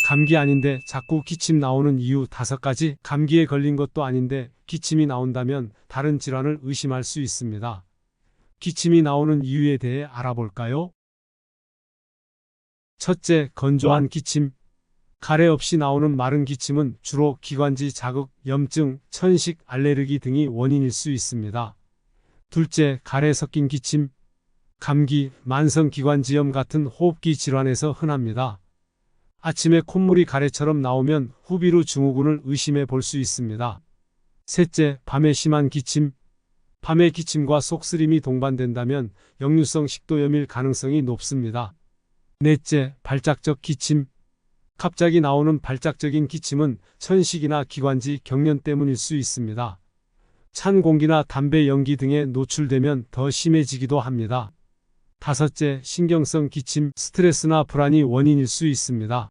감기 아닌데 자꾸 기침 나오는 이유 5가지. 감기에 걸린 것도 아닌데 기침이 나온다면 다른 질환을 의심할 수 있습니다. 기침이 나오는 이유에 대해 알아볼까요? 첫째, 건조한 기침. 가래 없이 나오는 마른 기침은 주로 기관지 자극, 염증, 천식, 알레르기 등이 원인일 수 있습니다. 둘째, 가래 섞인 기침. 감기, 만성기관지염 같은 호흡기 질환에서 흔합니다. 아침에 콧물이 가래처럼 나오면 후비루 증후군을 의심해 볼 수 있습니다. 셋째, 밤에 심한 기침. 밤에 기침과 속쓰림이 동반된다면 역류성 식도염일 가능성이 높습니다. 넷째, 발작적 기침. 갑자기 나오는 발작적인 기침은 천식이나 기관지 경련 때문일 수 있습니다. 찬 공기나 담배 연기 등에 노출되면 더 심해지기도 합니다. 다섯째, 신경성 기침. 스트레스나 불안이 원인일 수 있습니다.